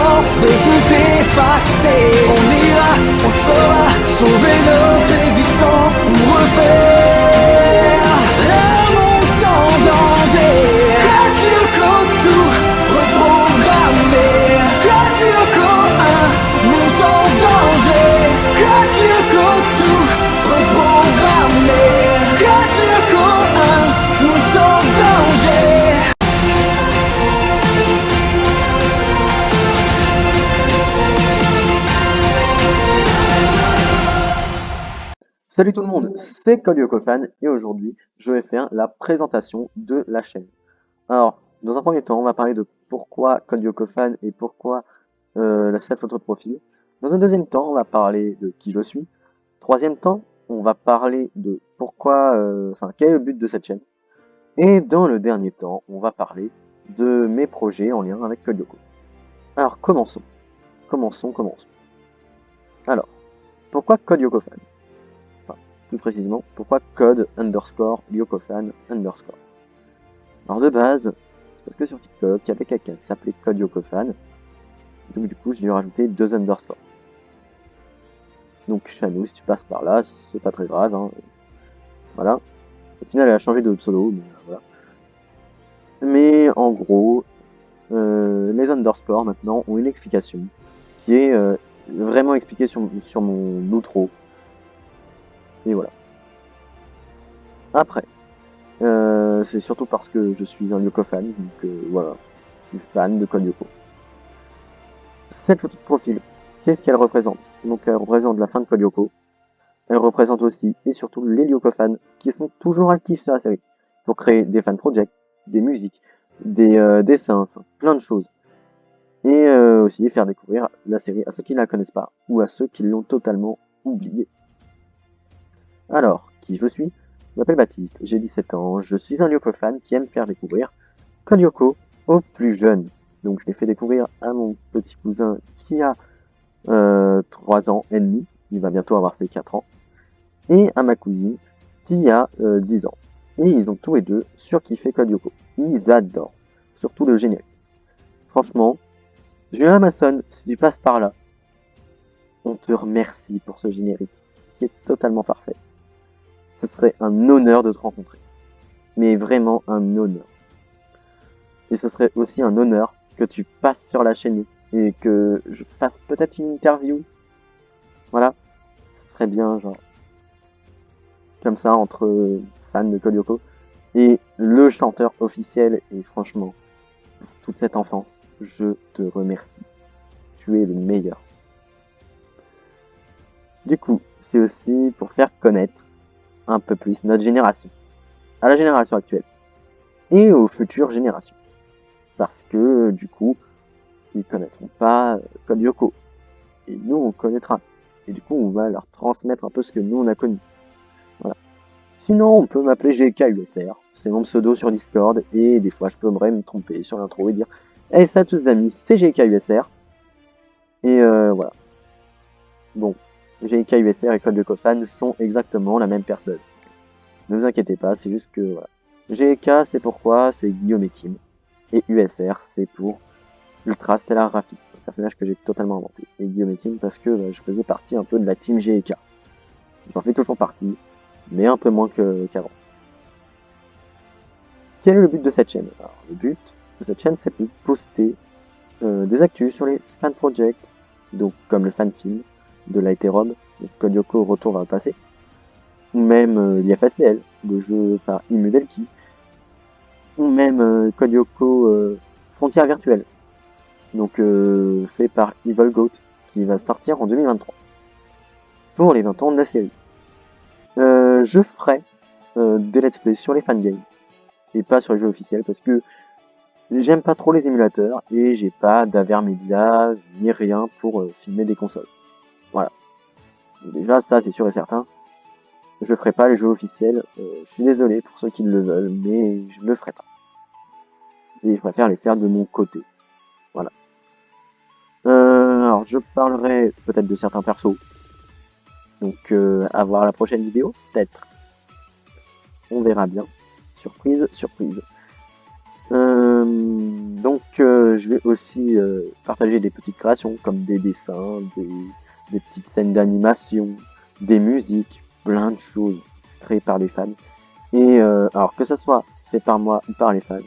chance de tout effacer. On ira, on saura sauver notre existence pour refaire un monde sans danger. Craque le code, tout reprogrammer. Craque le code, un monde sans danger. Craque le code, tout reprogrammer. Craque le code, un monde sans danger. Salut tout le monde, c'est Code Lyoko Fan et aujourd'hui je vais faire la présentation de la chaîne. Alors, dans un premier temps, on va parler de pourquoi Code Lyoko Fan et pourquoi la self-photo de profil. Dans un deuxième temps, on va parler de qui je suis. Troisième temps, on va parler de pourquoi, quel est le but de cette chaîne. Et dans le dernier temps, on va parler de mes projets en lien avec Code Lyoko. Alors, commençons. Alors, pourquoi Code Lyoko Fan? Plus précisément, pourquoi code_Lyokofan_. Alors de base, c'est parce que sur TikTok, il y avait quelqu'un qui s'appelait Code Lyokofan. Donc du coup, je lui ai rajouté 2 underscores. Donc Chanou, si tu passes par là, c'est pas très grave. Hein. Voilà. Au final, elle a changé de pseudo, mais voilà. Mais en gros, les underscores maintenant ont une explication qui est vraiment expliquée sur mon outro. Et voilà. Après, c'est surtout parce que je suis un Lyoko fan, donc voilà, je suis fan de Code Lyoko. Cette photo de profil, qu'est-ce qu'elle représente? Donc elle représente la fin de Code Lyoko. Elle représente aussi et surtout les Lyoko fans qui sont toujours actifs sur la série pour créer des fan projects, des musiques, des dessins, enfin plein de choses. Et aussi faire découvrir la série à ceux qui ne la connaissent pas ou à ceux qui l'ont totalement oubliée. Alors, qui je suis? Je m'appelle Baptiste, j'ai 17 ans, je suis un Lyoko fan qui aime faire découvrir Code Lyoko aux plus jeunes. Donc je l'ai fait découvrir à mon petit cousin qui a 3 ans et demi, il va bientôt avoir ses 4 ans, et à ma cousine qui a 10 ans. Et ils ont tous les deux surkiffé Code Lyoko. Ils adorent, surtout le générique. Franchement, Julien Masson, si tu passes par là, on te remercie pour ce générique qui est totalement parfait. Ce serait un honneur de te rencontrer. Mais vraiment un honneur. Et ce serait aussi un honneur que tu passes sur la chaîne et que je fasse peut-être une interview. Voilà. Ce serait bien, genre. Comme ça, entre fans de Code Lyoko et le chanteur officiel. Et franchement, pour toute cette enfance, je te remercie. Tu es le meilleur. Du coup, c'est aussi pour faire connaître un peu plus notre génération, à la génération actuelle et aux futures générations. Parce que du coup, ils connaîtront pas Code Lyoko. Et nous, on connaîtra. Et du coup, on va leur transmettre un peu ce que nous, on a connu. Voilà. Sinon, on peut m'appeler GKUSR. C'est mon pseudo sur Discord. Et des fois, je peux me tromper sur l'intro et dire hey, ça tous amis, c'est GKUSR. Et voilà. Bon, GKUSR et Code Lyoko Fan sont exactement la même personne. Ne vous inquiétez pas, c'est juste que voilà. GK, c'est pourquoi c'est Guillaume et Kim. Et USR, c'est pour Ultra Stellar Raphi, un personnage que j'ai totalement inventé. Et Guillaume et Kim parce que je faisais partie un peu de la team GK. J'en fais toujours partie, mais un peu moins qu'avant. Quel est le but de cette chaîne? Alors, le but de cette chaîne, c'est de poster des actus sur les fan projects, donc comme le fan film de l'Aeterum, Code Lyoko Retour vers le passé, ou même l'IFACL, le jeu par Imudelki, ou même Code Lyoko Frontières virtuelles, donc fait par Evil Goat, qui va sortir en 2023, pour les 20 ans de la série. Je ferai des let's play sur les fangames, et pas sur les jeux officiels, parce que j'aime pas trop les émulateurs, et j'ai pas d'Avermedia, ni rien pour filmer des consoles. Voilà. Déjà, ça c'est sûr et certain. Je ferai pas les jeux officiels, je suis désolé pour ceux qui le veulent, mais je ne le ferai pas. Et je préfère les faire de mon côté. Voilà. Alors je parlerai peut-être de certains persos. Donc à voir la prochaine vidéo, peut-être. On verra bien. Surprise, surprise. Donc je vais aussi partager des petites créations comme des dessins, des petites scènes d'animation, des musiques, plein de choses créées par les fans. Et alors que ça soit fait par moi ou par les fans,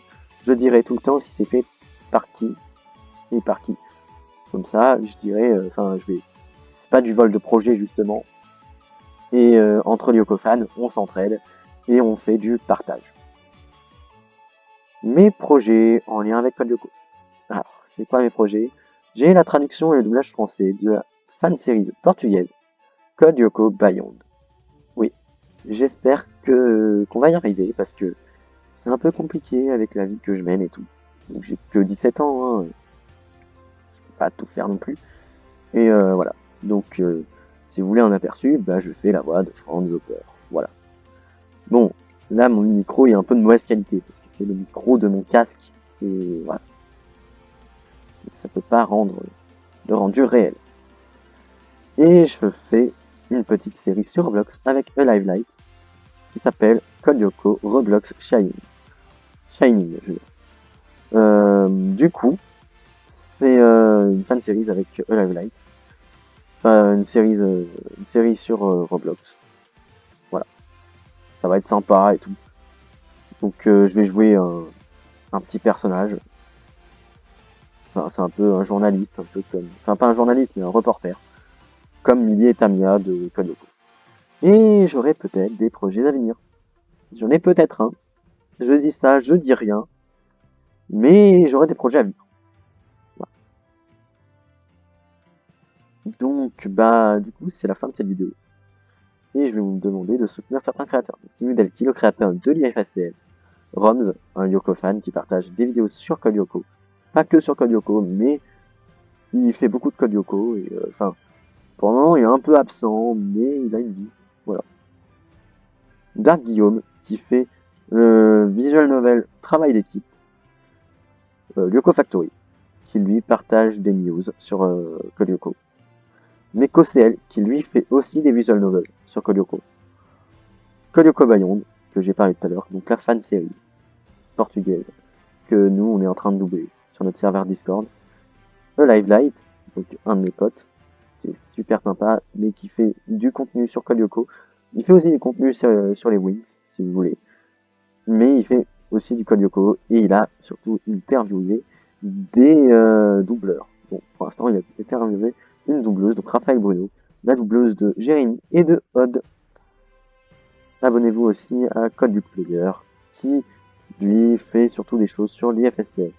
je dirai tout le temps si c'est fait par qui et par qui. Comme ça, je dirais, c'est pas du vol de projet justement. Et entre Lyoko fans, on s'entraide et on fait du partage. Mes projets en lien avec Code Lyoko. Alors, c'est quoi mes projets? J'ai la traduction et le doublage français de la fan série portugaise Code Lyoko Beyond. Oui, j'espère qu'on va y arriver parce que c'est un peu compliqué avec la vie que je mène et tout. Donc j'ai que 17 ans, hein. Je peux pas tout faire non plus. Et voilà. Donc si vous voulez un aperçu, bah je fais la voix de Franz Hopper. Voilà. Bon, là mon micro est un peu de mauvaise qualité parce que c'est le micro de mon casque et voilà. Donc, ça peut pas rendre le rendu réel. Et je fais une petite série sur Roblox avec A Live Light qui s'appelle Code Lyoko Roblox Shining. Shining, je veux dire. Du coup, c'est une fan série avec A Live Light. Enfin, une série sur Roblox. Voilà. Ça va être sympa et tout. Donc je vais jouer un petit personnage. Enfin, c'est un peu un journaliste, un peu comme... Enfin, pas un journaliste, mais un reporter. Comme Millie et Tamia de Code Lyoko. Et j'aurai peut-être des projets à venir. J'en ai peut-être un. Je dis ça, je dis rien. Mais j'aurai des projets à venir. Voilà. Donc, bah, du coup, c'est la fin de cette vidéo. Et je vais vous demander de soutenir certains créateurs. Timu Delki, le créateur de l'IFSCL. Roms, un Yoko fan qui partage des vidéos sur Code Lyoko. Pas que sur Code Lyoko, mais il fait beaucoup de Code Lyoko. Et pour le moment, il est un peu absent, mais il a une vie. Voilà. Dark Guillaume, qui fait visual novel Travail d'équipe. Lyoko Factory, qui lui partage des news sur Code Lyoko. Meko CL, qui lui fait aussi des visual novels sur Code Lyoko. Code Lyoko Beyond, que j'ai parlé tout à l'heure, donc la fan série portugaise, que nous, on est en train de doubler sur notre serveur Discord. A Live Light, donc un de mes potes, qui est super sympa, mais qui fait du contenu sur Code Lyoko. Il fait aussi du contenu sur les Wings, si vous voulez. Mais il fait aussi du Code Lyoko, et il a surtout interviewé des doubleurs. Bon, pour l'instant, il a interviewé une doubleuse, donc Raphaël Bruno, la doubleuse de Jérémy et de Odd. Abonnez-vous aussi à Code du Player, qui lui fait surtout des choses sur l'IFSCL.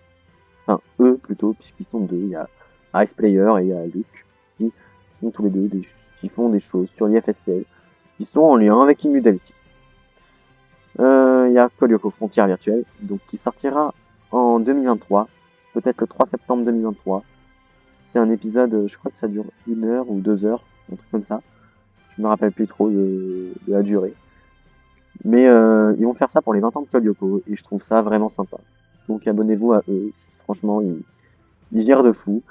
Enfin, eux plutôt, puisqu'ils sont deux. Il y a Ice Player et il y a Luc, qui sont tous les deux qui font des choses sur l'IFSCL, qui sont en lien avec Inudelki. Il y a Code Lyoko Frontières Virtuelles, donc qui sortira en 2023, peut-être le 3 septembre 2023. C'est un épisode, je crois que ça dure 1 heure ou 2 heures, un truc comme ça. Je me rappelle plus trop de la durée. Mais ils vont faire ça pour les 20 ans de Code Lyoko, et je trouve ça vraiment sympa. Donc abonnez-vous à eux, franchement, ils gèrent de fou.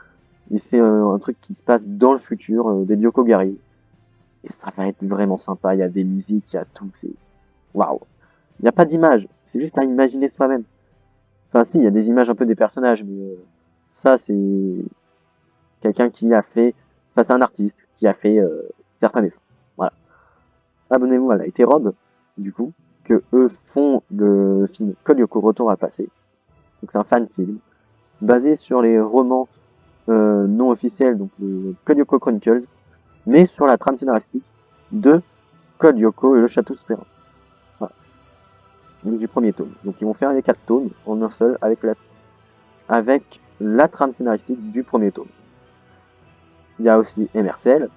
Et c'est un truc qui se passe dans le futur, des Lyoko Gary. Et ça va être vraiment sympa, il y a des musiques, il y a tout, c'est... Waouh. Il n'y a pas d'image, c'est juste à imaginer soi-même. Enfin si, il y a des images un peu des personnages, mais ça c'est quelqu'un qui a fait... Enfin c'est un artiste qui a fait certains dessins. Voilà. Abonnez-vous à Light et Rob, du coup, que eux font le film Code Lyoko Retour à le passé. Donc c'est un fan film, basé sur les romans non officiels, donc les Code Lyoko Chronicles, mais sur la trame scénaristique de Code Lyoko et le Château Souterrain. Voilà. Donc du premier tome. Donc ils vont faire les 4 tomes en un seul avec la trame scénaristique du premier tome. Il y a aussi MRCL,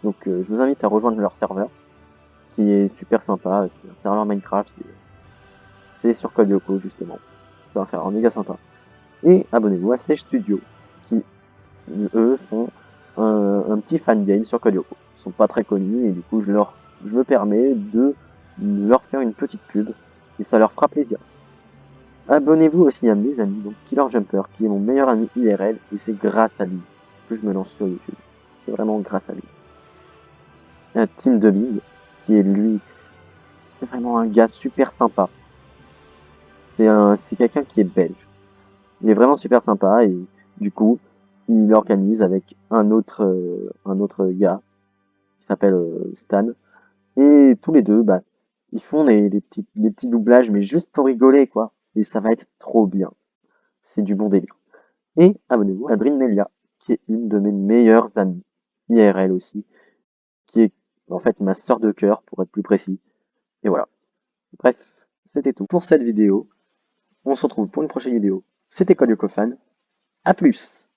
donc je vous invite à rejoindre leur serveur, qui est super sympa, c'est un serveur Minecraft, c'est sur Code Lyoko justement. C'est un serveur méga sympa. Et abonnez-vous à Sage Studio, qui eux font un petit fan game sur Code Lyoko. Ils sont pas très connus et du coup je me permets de leur faire une petite pub et ça leur fera plaisir. Abonnez-vous aussi à mes amis, donc Killer Jumper, qui est mon meilleur ami IRL, et c'est grâce à lui que je me lance sur YouTube. C'est vraiment grâce à lui. Un Team Dubbing, qui est lui, c'est vraiment un gars super sympa. C'est quelqu'un qui est belge. Il est vraiment super sympa et du coup, il organise avec un autre gars qui s'appelle Stan. Et tous les deux, bah, ils font les petits doublages, mais juste pour rigoler, quoi. Et ça va être trop bien. C'est du bon délire. Et abonnez-vous à Drinnelia, qui est une de mes meilleures amies, IRL aussi, qui est en fait ma sœur de cœur, pour être plus précis. Et voilà. Bref, c'était tout pour cette vidéo. On se retrouve pour une prochaine vidéo. C'était Code Yoko Fan. À plus!